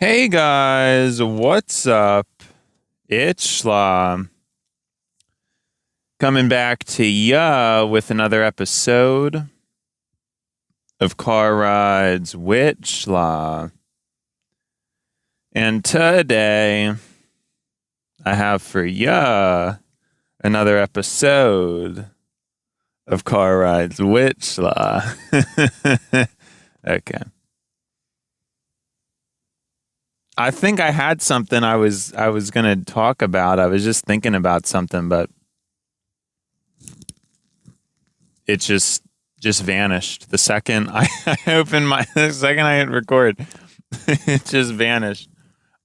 Hey guys, what's up? It's Schla coming back to ya with another episode of Car Rides with Schla. And today I have for ya another episode of Car Rides with Schla. Okay. I think I had something I was gonna talk about. I was just thinking about something, but it just vanished. The second I opened the second I hit record, it just vanished.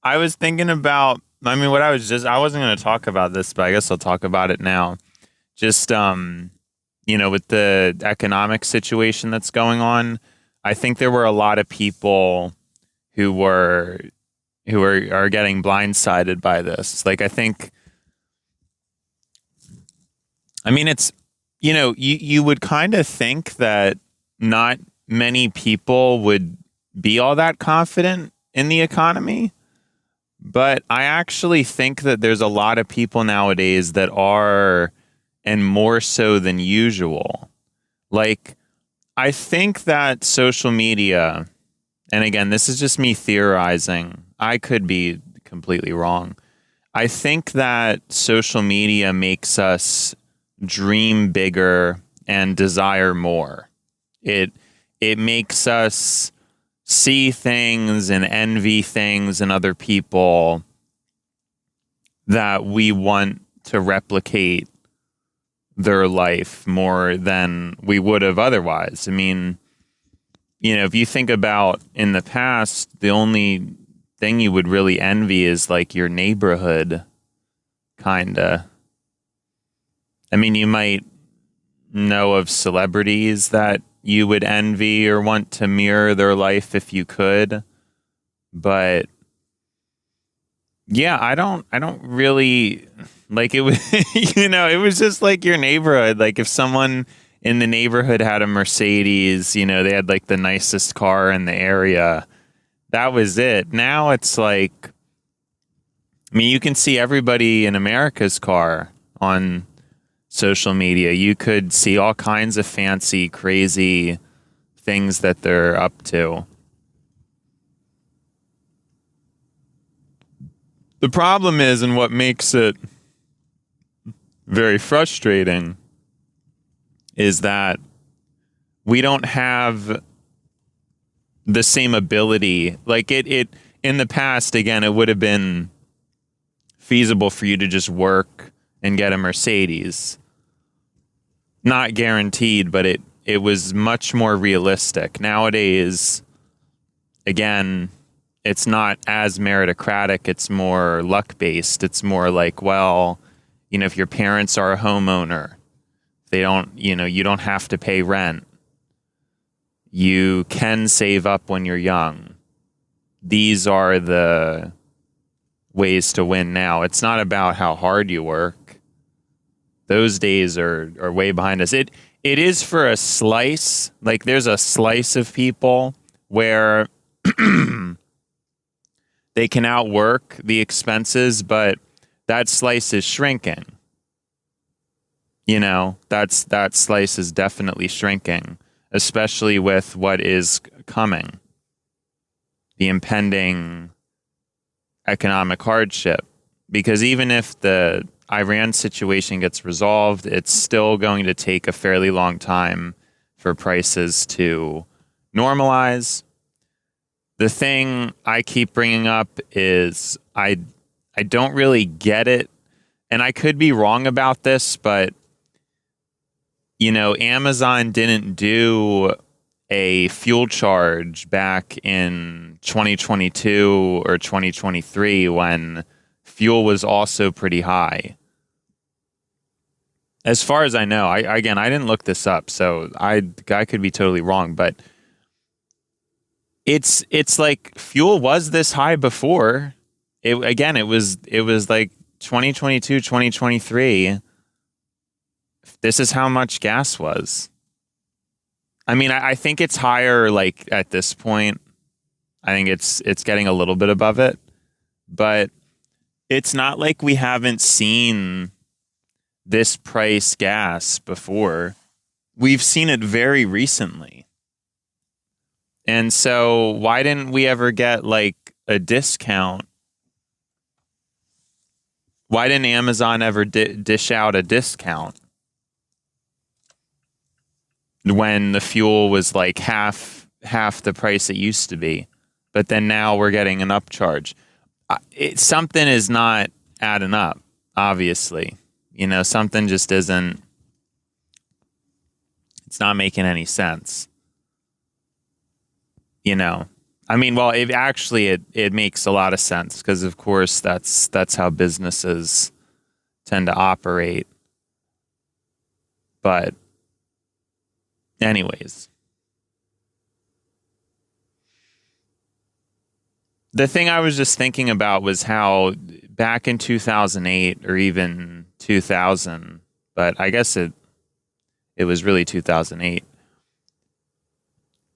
I was thinking about, what I wasn't gonna talk about this, but I guess I'll talk about it now. Just with the economic situation that's going on, I think there were a lot of people who were are getting blindsided by this. Like it's you would kind of think that not many people would be all that confident in the economy, but I actually think that there's a lot of people nowadays that are, and more so than usual. Like, I think that social media, and again, this is just me theorizing, I could be completely wrong. I think that social media makes us dream bigger and desire more. It it makes us see things and envy things in other people that we want to replicate their life more than we would have otherwise. If you think about in the past, the only thing you would really envy is like your neighborhood, kinda. You might know of celebrities that you would envy or want to mirror their life if you could. But yeah, I don't really like it was, it was just like your neighborhood. Like if someone in the neighborhood had a Mercedes, they had like the nicest car in the area. That was it. Now it's like, you can see everybody in America's car on social media. You could see all kinds of fancy, crazy things that they're up to. The problem is, and what makes it very frustrating, is that we don't have the same ability. Like it in the past, again, it would have been feasible for you to just work and get a Mercedes. Not guaranteed, but it was much more realistic. Nowadays, again, it's not as meritocratic. It's more luck based. It's more like, well, if your parents are a homeowner, they don't, you don't have to pay rent. You can save up when you're young. These are the ways to win now. It's not about how hard you work. Those days are way behind us. It is for a slice. Like there's a slice of people where they can outwork the expenses, but that slice is shrinking. That slice is definitely shrinking, especially with what is coming. The impending economic hardship. Because even if the Iran situation gets resolved, it's still going to take a fairly long time for prices to normalize. The thing I keep bringing up is I don't really get it, and I could be wrong about this, but Amazon didn't do a fuel charge back in 2022 or 2023 when fuel was also pretty high. As far as I know, I didn't look this up, so I could be totally wrong, but it's like fuel was this high before. It was like 2022, 2023. This is how much gas was. I think it's higher like at this point. I think it's getting a little bit above it, but it's not like we haven't seen this price gas before. We've seen it very recently. And so why didn't we ever get like a discount? Why didn't Amazon ever dish out a discount when the fuel was like half the price it used to be? But then now we're getting an upcharge. Something is not adding up, obviously. Something just isn't, it's not making any sense. I mean, well, it makes a lot of sense because, of course, that's how businesses tend to operate. But anyways, the thing I was just thinking about was how back in 2008 or even 2000, but I guess it was really 2008.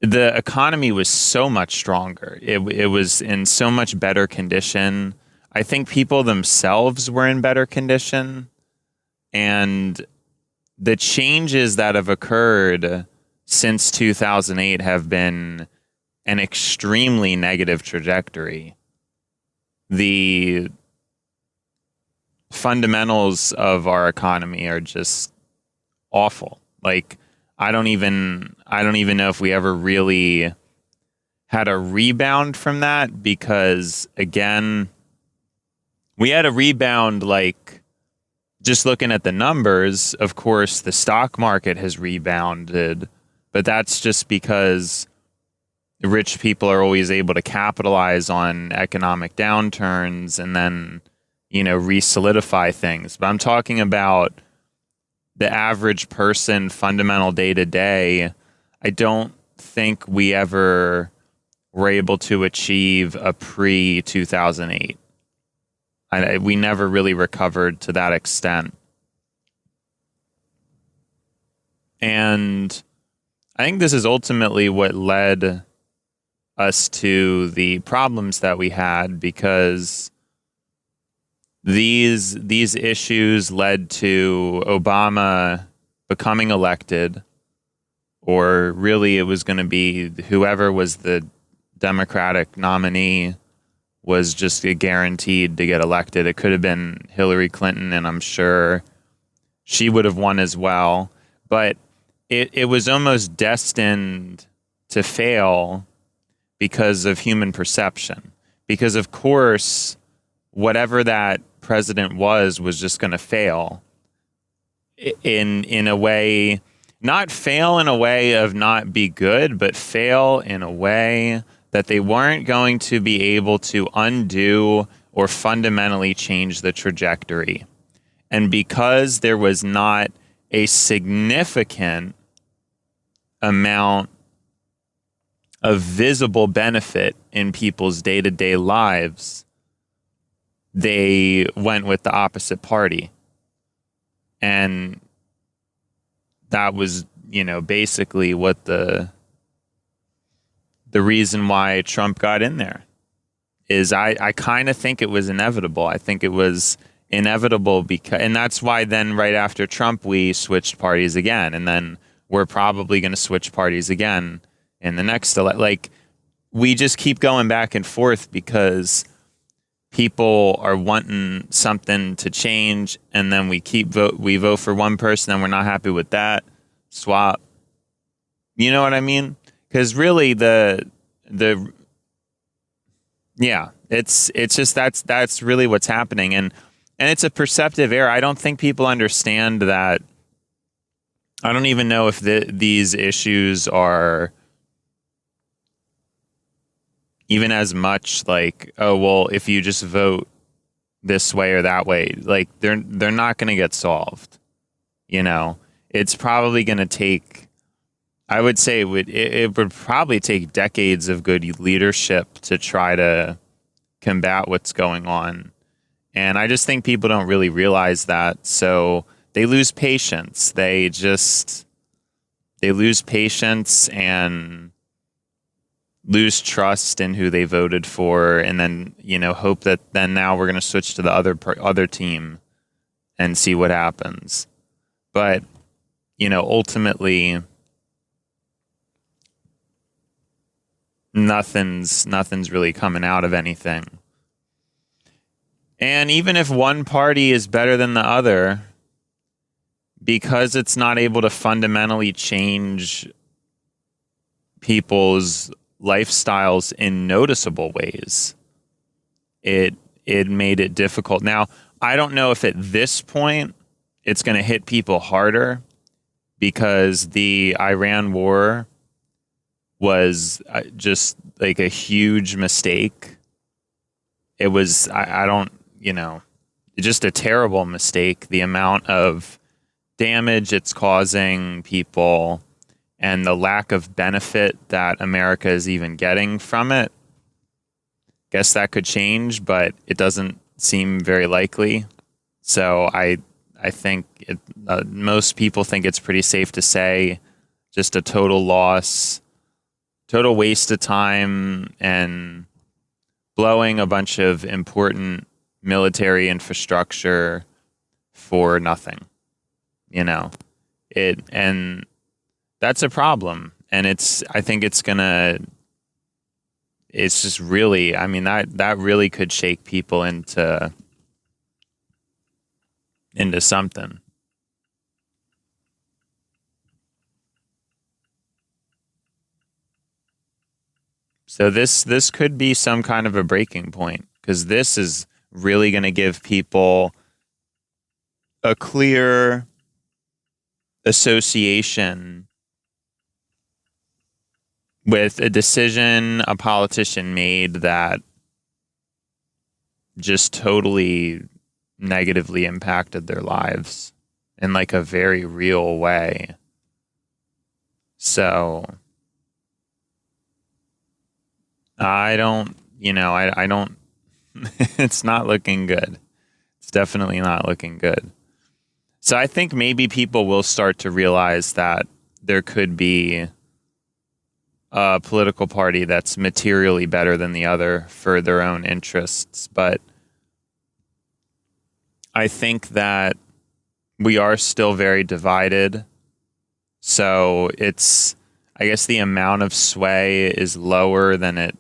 The economy was so much stronger. It was in so much better condition. I think people themselves were in better condition. And the changes that have occurred since 2008 have been an extremely negative trajectory. The fundamentals of our economy are just awful. Like, I don't even know if we ever really had a rebound from that, because again, we had a rebound, like, just looking at the numbers. Of course, the stock market has rebounded, but that's just because rich people are always able to capitalize on economic downturns and then, re-solidify things. But I'm talking about the average person, fundamental day to day. I don't think we ever were able to achieve a pre-2008. We never really recovered to that extent. And I think this is ultimately what led us to the problems that we had, because these issues led to Obama becoming elected, or really it was going to be whoever was the Democratic nominee was just guaranteed to get elected. It could have been Hillary Clinton, and I'm sure she would have won as well. But it was almost destined to fail because of human perception. Because, of course, whatever that president was just going to fail in a way, not fail in a way of not be good, but fail in a way that they weren't going to be able to undo or fundamentally change the trajectory. And because there was not a significant amount of visible benefit in people's day-to-day lives, they went with the opposite party. And that was, basically what the reason why Trump got in there is. I kind of think it was inevitable. I think it was inevitable and that's why then right after Trump, we switched parties again. And then we're probably going to switch parties again in the next we just keep going back and forth because people are wanting something to change, and then we vote for one person and we're not happy with that. Swap. You know what I mean? Because really it's just that's really what's happening, and it's a perceptive error. I don't think people understand that. I don't even know if these issues are even as much like, oh, well, if you just vote this way or that way, like they're not going to get solved. It's probably going to take, I would say it would probably take decades of good leadership to try to combat what's going on. And I just think people don't really realize that. So they lose patience. They lose patience, and lose trust in who they voted for, and then hope that then now we're going to switch to the other team and see what happens. But ultimately, nothing's really coming out of anything. And even if one party is better than the other, because it's not able to fundamentally change people's lifestyles in noticeable ways, it made it difficult. Now, I don't know if at this point it's going to hit people harder, because the Iran war was just like a huge mistake. It was, I don't, just a terrible mistake. The amount of damage it's causing people and the lack of benefit that America is even getting from it. Guess that could change, but it doesn't seem very likely. So I think most people think it's pretty safe to say just a total loss, total waste of time, and blowing a bunch of important military infrastructure for nothing. And that's a problem. And I think it's just really, that really could shake people into something. So this could be some kind of a breaking point, because this is really going to give people a clear association with a decision a politician made that just totally negatively impacted their lives in like a very real way. So I don't, it's not looking good. It's definitely not looking good. So I think maybe people will start to realize that there could be a political party that's materially better than the other for their own interests. But I think that we are still very divided. So I guess the amount of sway is lower than it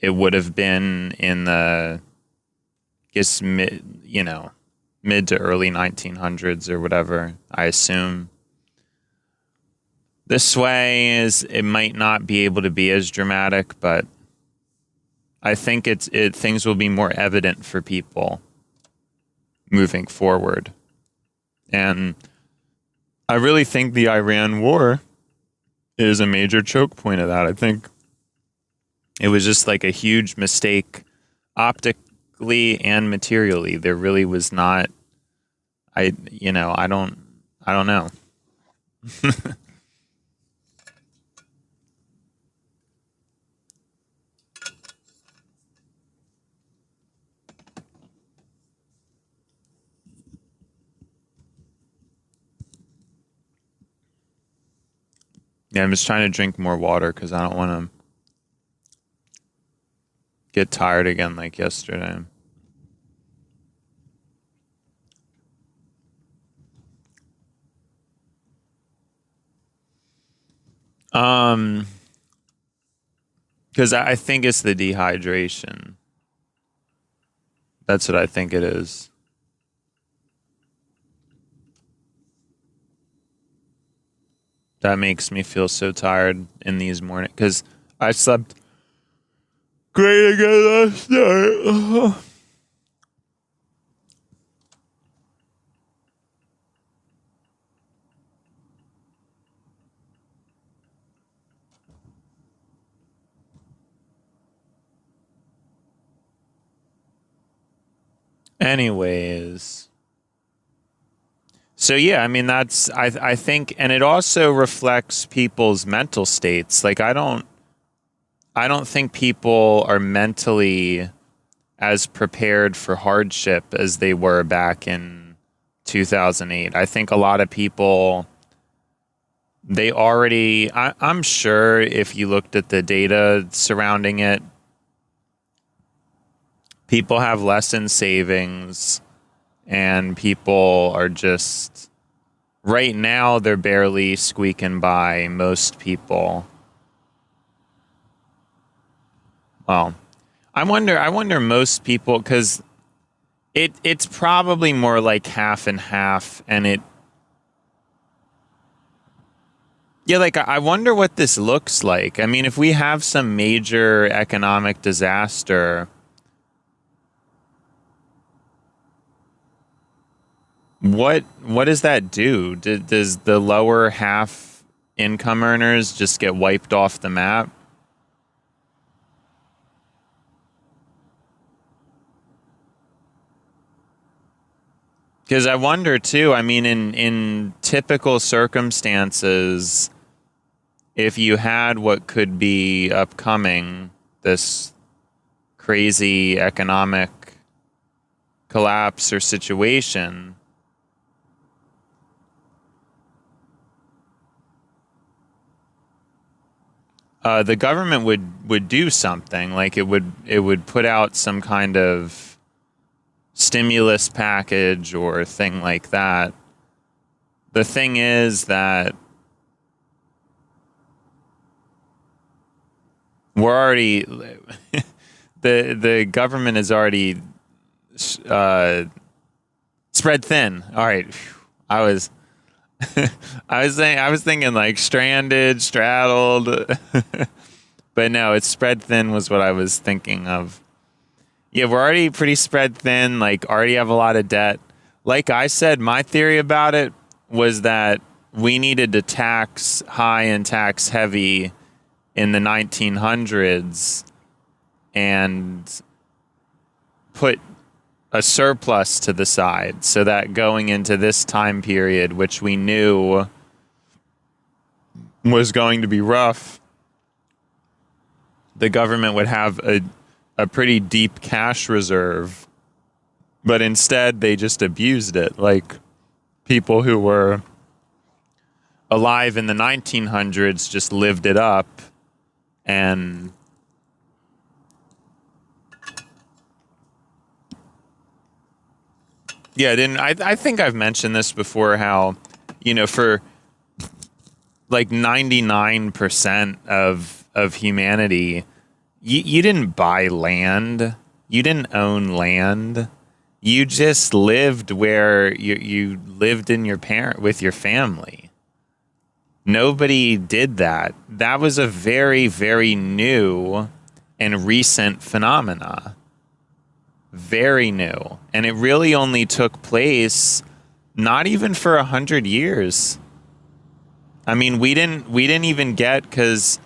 would have been in the, mid to early 1900s or whatever, I assume. The sway it might not be able to be as dramatic, but I think things will be more evident for people moving forward. And I really think the Iran war is a major choke point of that. I think it was just like a huge mistake optically and materially. There really was not, I don't know. Yeah, I'm just trying to drink more water because I don't want to get tired again like yesterday. Because I think it's the dehydration. That's what I think it is. That makes me feel so tired in these mornings, because I slept great again last night. Anyways. So yeah, that's I think, and it also reflects people's mental states. Like I don't think people are mentally as prepared for hardship as they were back in 2008. I think a lot of people they already, I'm sure if you looked at the data surrounding it, people have less in savings and people are just, right now, they're barely squeaking by, most people. Well, I wonder most people, because it's probably more like half and half, and yeah, like I wonder what this looks like. I mean, if we have some major economic disaster, what does that do? Does the lower half income earners just get wiped off the map? Because I wonder too. I mean, in typical circumstances, if you had what could be upcoming, this crazy economic collapse or situation, the government would do something. Like it would put out some kind of stimulus package or thing like that. The thing is that we're already the government is already uh, spread thin. All right, I was I was thinking like stranded, straddled, but no, it's spread thin was what I was thinking of. Yeah, we're already pretty spread thin. Like already have a lot of debt. Like I said, my theory about it was that we needed to tax high and tax heavy in the 1900s and put a surplus to the side so that going into this time period, which we knew was going to be rough, the government would have a pretty deep cash reserve. But instead, they just abused it. Like people who were alive in the 1900s just lived it up. And yeah, I think I've mentioned this before how, for like 99% of humanity, you didn't buy land, you didn't own land, you just lived where you lived in with your family. Nobody did that. That was a very, very new and recent phenomena. Very new. And it really only took place not even for 100 years. I mean, we didn't even get, because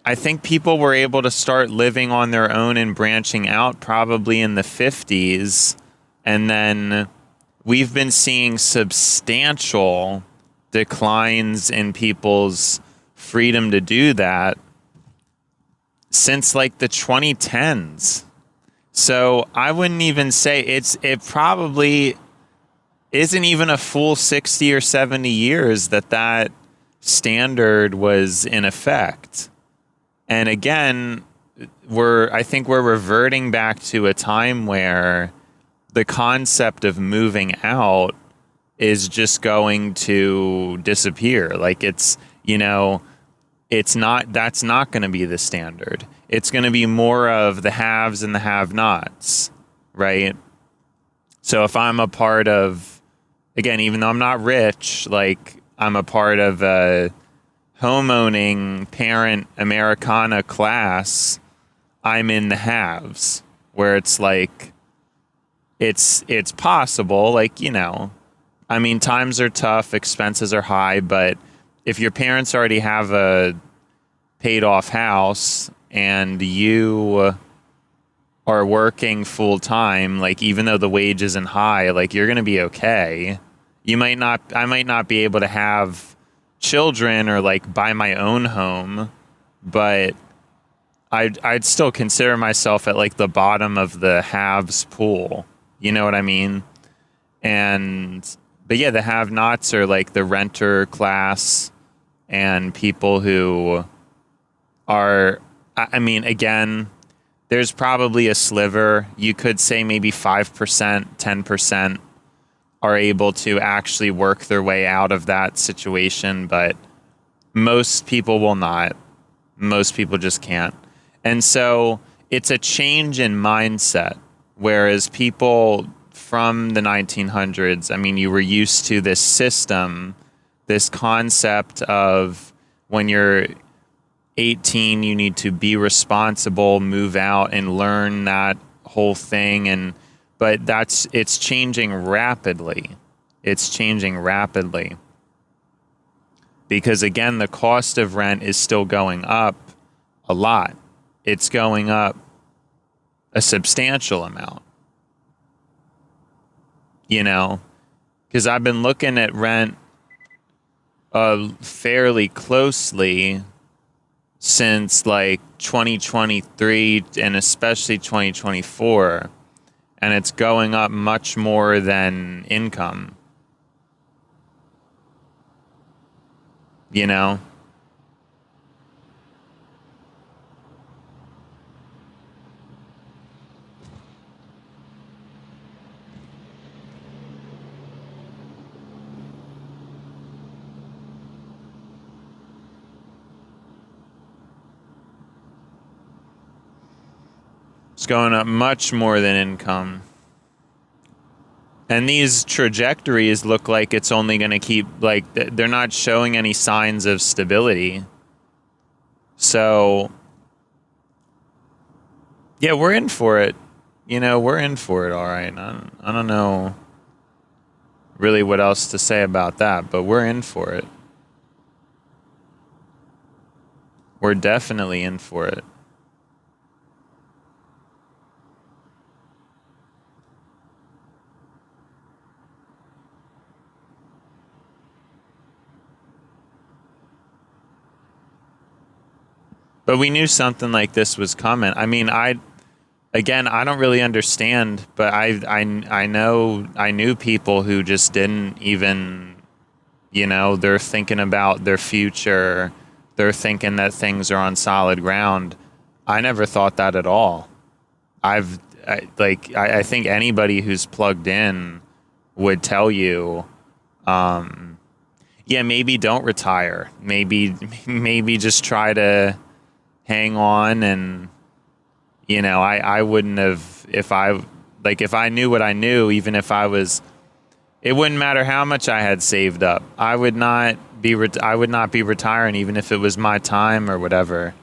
I think people were able to start living on their own and branching out probably in the 50s. And then we've been seeing substantial declines in people's freedom to do that since like the 2010s. So I wouldn't even say it probably isn't even a full 60 or 70 years that standard was in effect. And again, I think we're reverting back to a time where the concept of moving out is just going to disappear. Like it's not, that's not going to be the standard. It's going to be more of the haves and the have-nots, right? So if I'm a part of, again, even though I'm not rich, like I'm a part of a homeowning parent Americana class, I'm in the haves, where it's like, it's possible, like, I mean, times are tough, expenses are high, but if your parents already have a paid off house and you are working full time, like even though the wage isn't high, like you're going to be okay. I might not be able to have children or like buy my own home, but I'd still consider myself at like the bottom of the haves pool. You know what I mean? And But yeah, the have-nots are like the renter class and people who are, I mean, again, there's probably a sliver. You could say maybe 5%, 10% are able to actually work their way out of that situation, but most people will not. Most people just can't. And so it's a change in mindset, whereas people from the 1900s, I mean, you were used to this system, this concept of when you're 18, you need to be responsible, move out and learn that whole thing. But it's changing rapidly. It's changing rapidly. Because again, the cost of rent is still going up a lot. It's going up a substantial amount. You know, because I've been looking at rent fairly closely since like 2023 and especially 2024, and it's going up much more than income. You know? It's going up much more than income. And these trajectories look like it's only going to keep, like, they're not showing any signs of stability. So, yeah, we're in for it. You know, we're in for it, all right. I don't know really what else to say about that, but we're in for it. We're definitely in for it. But we knew something like this was coming. I mean, I don't really understand, but I knew people who just didn't even, you know, they're thinking about their future. They're thinking that things are on solid ground. I never thought that at all. I think anybody who's plugged in would tell you, yeah, maybe don't retire. Maybe just try to hang on. And you know, I wouldn't have, if I knew what I knew, even if it wouldn't matter how much I had saved up. I would not be retiring, even if it was my time or whatever.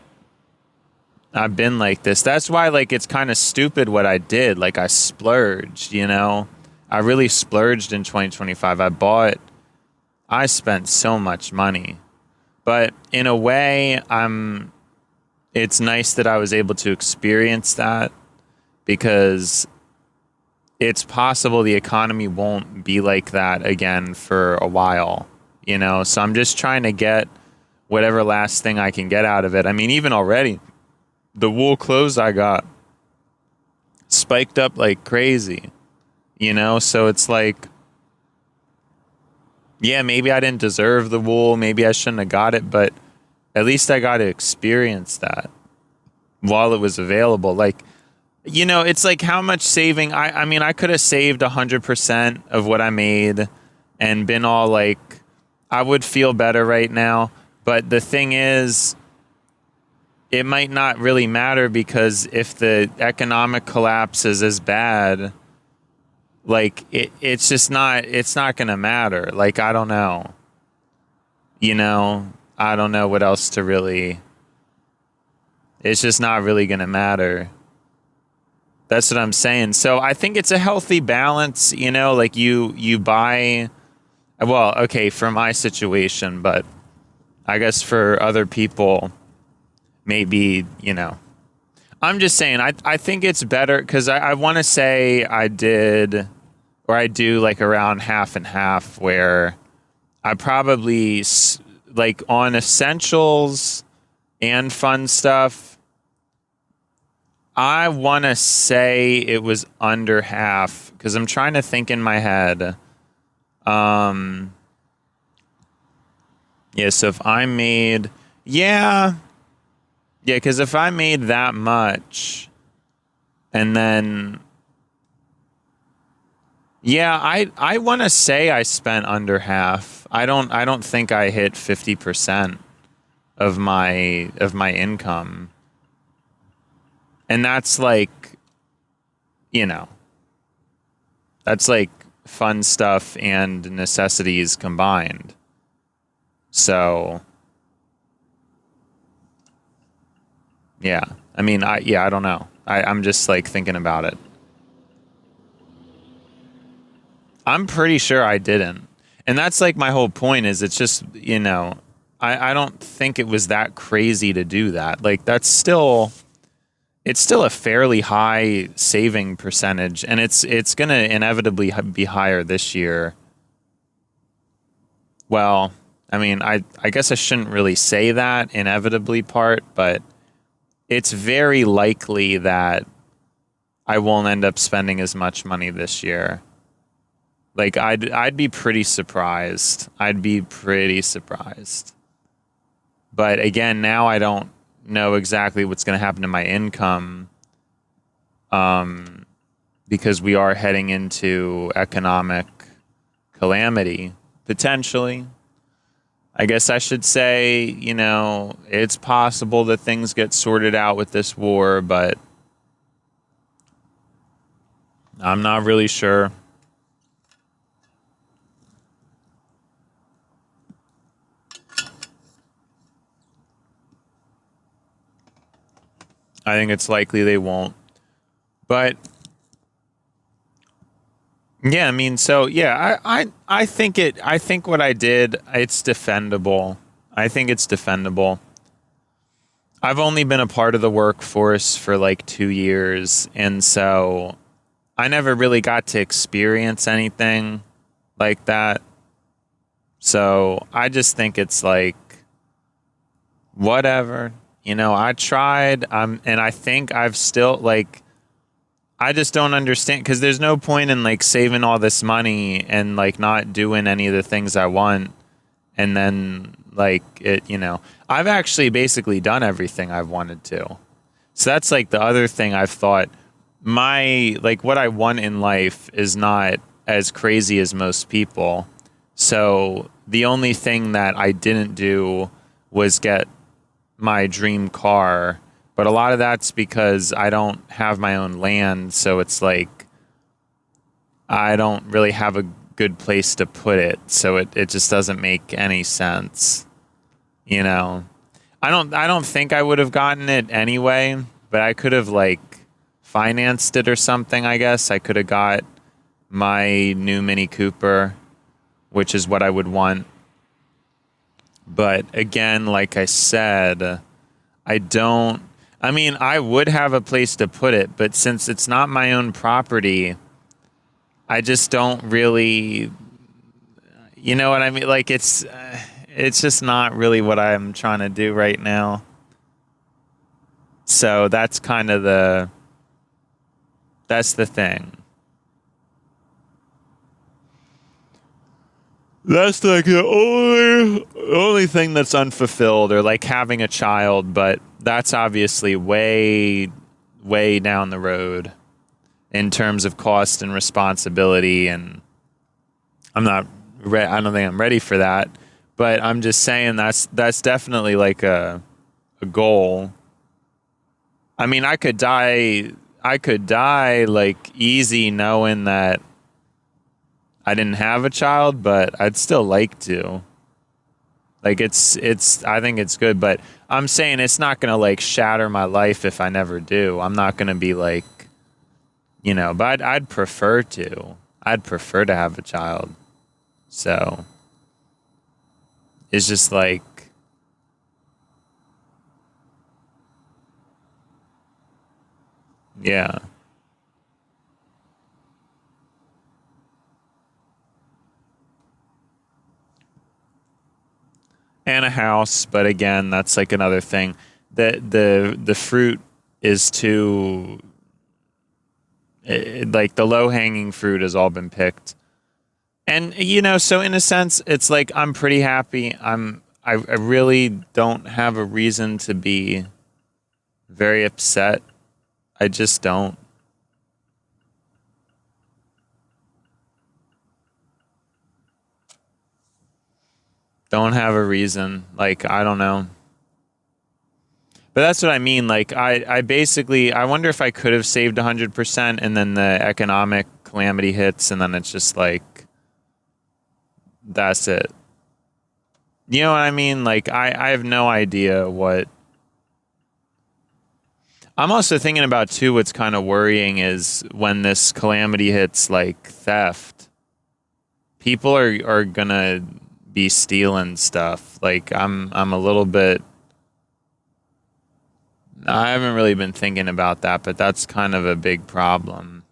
I've been like this. That's why, like, it's kind of stupid what I did. Like, I splurged, you know? I really splurged in 2025. I spent so much money. But in a way, it's nice that I was able to experience that, because it's possible the economy won't be like that again for a while, you know? So I'm just trying to get whatever last thing I can get out of it. I mean, even already, the wool clothes I got spiked up like crazy, you know? So it's like, yeah, maybe I didn't deserve the wool. Maybe I shouldn't have got it, but at least I got to experience that while it was available. Like, you know, it's like how much saving. I mean, I could have saved 100% of what I made and been all like, I would feel better right now. But the thing is, it might not really matter, because if the economic collapse is as bad, like it's not going to matter. Like, I don't know. You know, I don't know what else to really, it's just not really going to matter. That's what I'm saying. So I think it's a healthy balance, you know, like you buy, well, okay, for my situation, but I guess for other people, maybe, you know, I'm just saying, I think it's better, because I want to say I do like around half and half, where I probably, like, on essentials and fun stuff, I want to say it was under half, because I'm trying to think in my head. Um, yeah, so if I made, yeah, yeah, because if I made that much and then, yeah, I want to say I spent under half. I don't think I hit 50% of my income. And that's like, you know, that's like fun stuff and necessities combined. So, yeah. I mean, I don't know. I'm just like thinking about it. I'm pretty sure I didn't. And that's like my whole point is it's just, I don't think it was that crazy to do that. Like it's still a fairly high saving percentage, and it's going to inevitably be higher this year. Well, I mean, I guess I shouldn't really say that inevitably part, but it's very likely that I won't end up spending as much money this year. Like I'd be pretty surprised. I'd be pretty surprised. But again, now I don't know exactly what's going to happen to my income, because we are heading into economic calamity potentially. I guess I should say, it's possible that things get sorted out with this war, but I'm not really sure. I think it's likely they won't. But yeah, I mean, so yeah, I think I think what I did, it's defendable. I think it's defendable. I've only been a part of the workforce for like 2 years, and so I never really got to experience anything like that. So I just think it's like whatever. I tried, and I think I've still like I just don't understand because there's no point in like saving all this money and like not doing any of the things I want. And then like I've actually basically done everything I've wanted to. So that's like the other thing I've thought. Like what I want in life is not as crazy as most people. So the only thing that I didn't do was get my dream car, but a lot of that's because I don't have my own land, so it's like I don't really have a good place to put it, so it just doesn't make any sense. You know. I don't think I would have gotten it anyway, but I could have like financed it or something, I guess. I could have got my new Mini Cooper, which is what I would want. But again, like I said, I mean, I would have a place to put it, but since it's not my own property, I just don't really, you know what I mean? Like it's just not really what I'm trying to do right now. So that's the thing. That's like the only thing that's unfulfilled, or like having a child, but that's obviously way down the road in terms of cost and responsibility, and I don't think I'm ready for that, but I'm just saying that's definitely like a goal. I mean, I could die like easy knowing that I didn't have a child, but I'd still like to. Like I think it's good, but I'm saying it's not going to like shatter my life if I never do. I'm not going to be like, but I'd prefer to. I'd prefer to have a child. So it's just like, yeah. And a house, but again, that's like another thing. The fruit is too like the low hanging fruit has all been picked, And so in a sense, it's like I'm pretty happy. I really don't have a reason to be very upset. I just don't have a reason. Like, I don't know. But that's what I mean. Like, I basically, I wonder if I could have saved 100% and then the economic calamity hits and then it's just like, that's it. You know what I mean? Like, I have no idea what. I'm also thinking about, too, what's kind of worrying is when this calamity hits, like theft, people are going to be stealing stuff. Like, I'm a little bit. I haven't really been thinking about that, but that's kind of a big problem.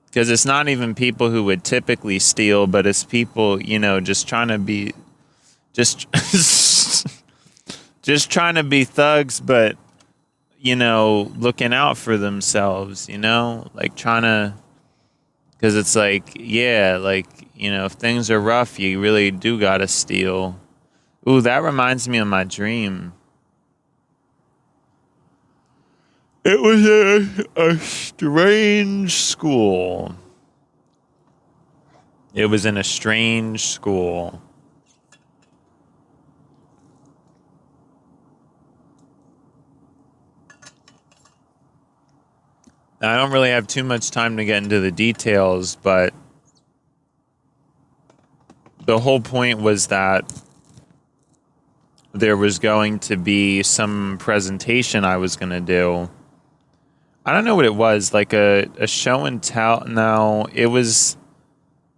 Because it's not even people who would typically steal, but it's people, just trying to be just just trying to be thugs, but looking out for themselves, like trying to, because it's like, yeah, like, if things are rough, you really do gotta steal. Ooh, that reminds me of my dream. It was a strange school. It was in a strange school. Now, I don't really have too much time to get into the details, but the whole point was that there was going to be some presentation I was going to do. I don't know what it was, like a show and tell. No, it was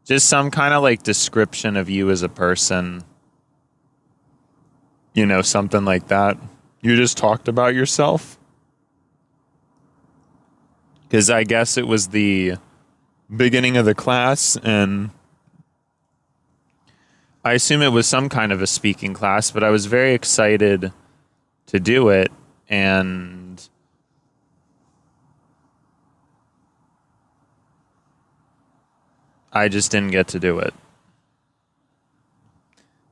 just some kind of like description of you as a person. Something like that. You just talked about yourself. Because I guess it was the beginning of the class, and I assume it was some kind of a speaking class, but I was very excited to do it, and I just didn't get to do it.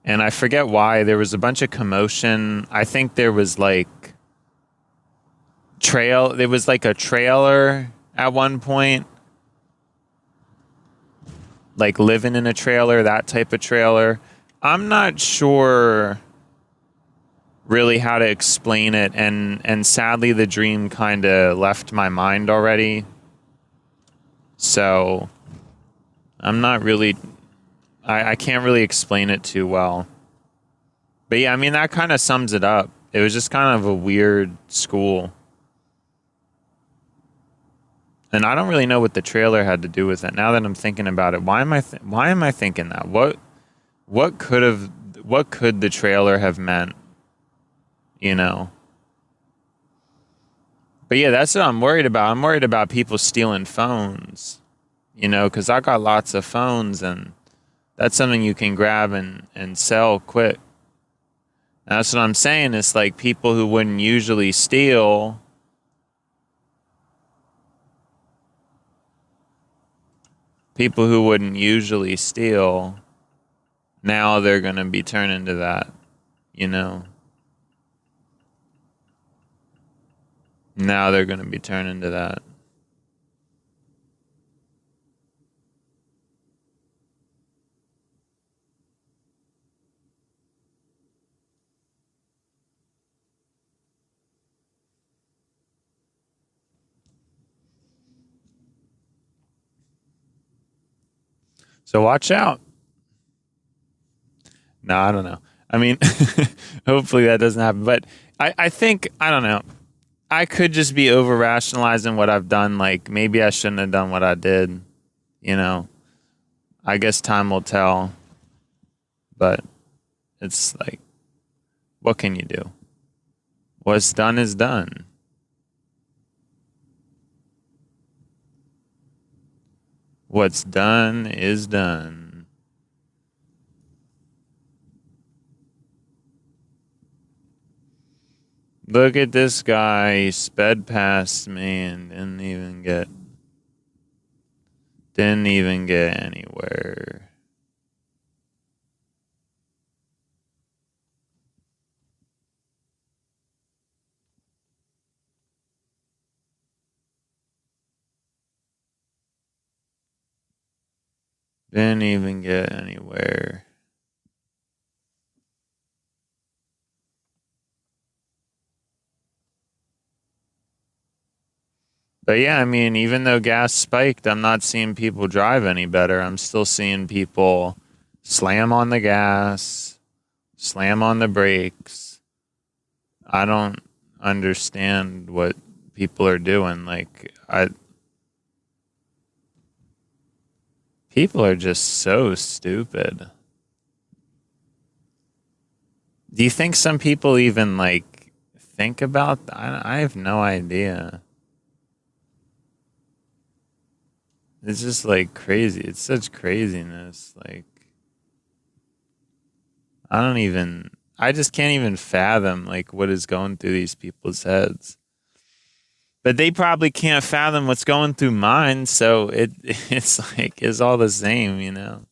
And I forget why. There was a bunch of commotion. I think there was like there was like a trailer at one point, like living in a trailer, that type of trailer. I'm not sure really how to explain it, and sadly the dream kind of left my mind already, so I'm not really, I can't really explain it too well. But yeah, I mean, that kind of sums it up. It was just kind of a weird school, and I don't really know what the trailer had to do with it. Now that I'm thinking about it, why am I thinking that? What could the trailer have meant, you know? But yeah, that's what I'm worried about. I'm worried about people stealing phones, because I got lots of phones, and that's something you can grab and sell quick. And that's what I'm saying. It's like people who wouldn't usually steal, now they're going to be turning to that, you know? Now they're going to be turning to that. So watch out. No, I don't know. I mean, hopefully that doesn't happen. But I think, I don't know. I could just be over rationalizing what I've done. Like, maybe I shouldn't have done what I did. I guess time will tell. But it's like, what can you do? What's done is done. What's done is done. Look at this guy. He sped past me and didn't even get. Didn't even get anywhere. Didn't even get anywhere. But yeah, I mean, even though gas spiked, I'm not seeing people drive any better. I'm still seeing people slam on the gas, slam on the brakes. I don't understand what people are doing. People are just so stupid. Do you think some people even think about I have no idea. It's just crazy. It's such craziness. I don't even I just can't even fathom what is going through these people's heads. But they probably can't fathom what's going through mine, so it's all the same, you know.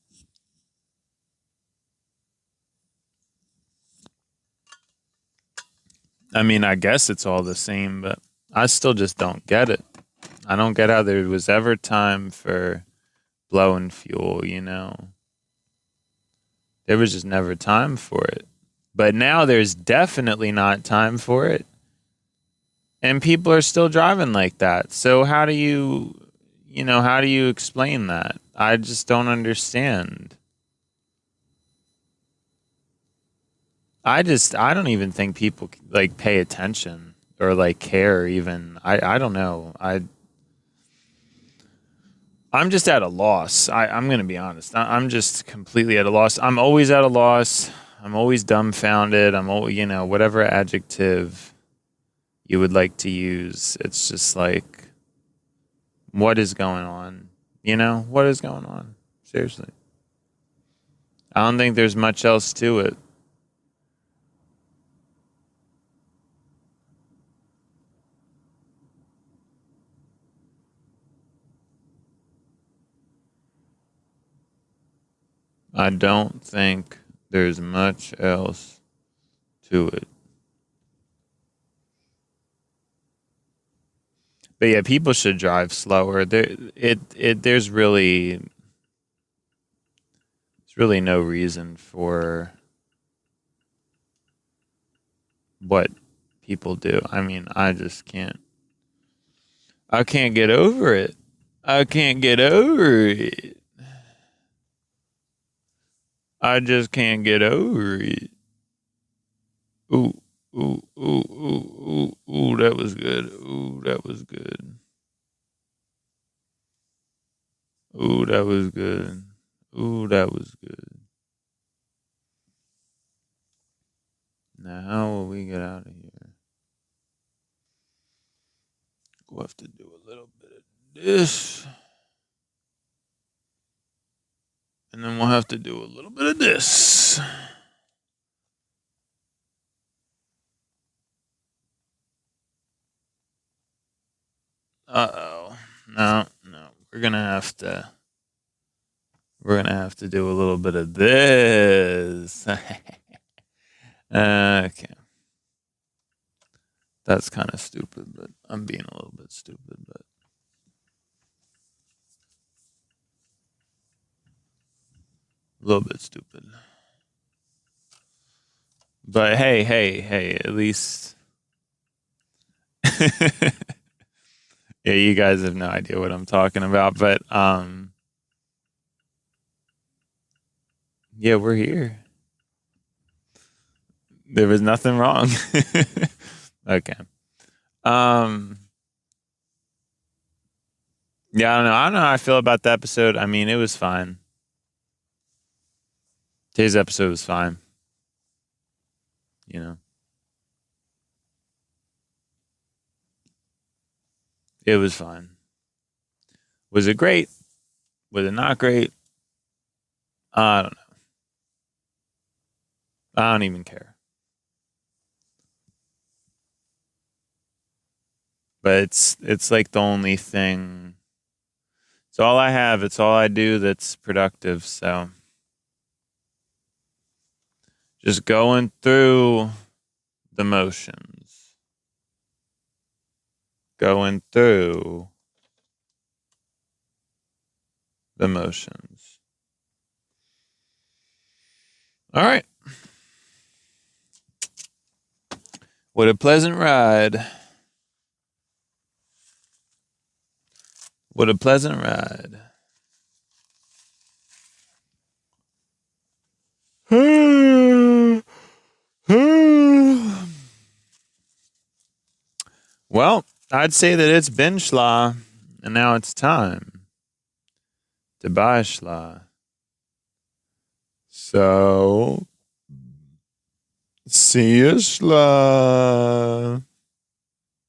I mean, I guess it's all the same, but I still just don't get it. I don't get how there was ever time for blowing fuel, you know. There was just never time for it. But now there's definitely not time for it. And people are still driving like that. So how do you explain that? I just don't understand. I don't even think people pay attention or care even. I don't know. I'm just at a loss. I'm going to be honest. I'm just completely at a loss. I'm always at a loss. I'm always dumbfounded. I'm always, whatever adjective you would like to use. It's just what is going on? What is going on? Seriously. I don't think there's much else to it. I don't think there's much else to it. But yeah, people should drive slower. There's really no reason for what people do. I mean, I just can't. I can't get over it. I can't get over it. I just can't get over it. Ooh, ooh, ooh, ooh, ooh, ooh, that was good. Ooh, that was good. Ooh, that was good. Ooh, that was good. Now, how will we get out of here? We'll have to do a little bit of this. And then we'll have to do a little bit of this. Uh-oh. No, no. We're gonna have to do a little bit of this. Okay. That's kind of stupid, but I'm being a little bit stupid, but a little bit stupid. But hey, hey, hey, at least yeah, you guys have no idea what I'm talking about, but yeah, we're here. There was nothing wrong. Okay. Um yeah, I don't know. I don't know how I feel about the episode. I mean, it was fine. Today's episode was fine, you know. It was fine. Was it great? Was it not great? I don't know. I don't even care. But it's the only thing. It's all I have. It's all I do that's productive. So just going through the motions. Going through the motions. All right. What a pleasant ride. What a pleasant ride. Well, I'd say that it's been schla, and now it's time to buy schla. So, see you schla.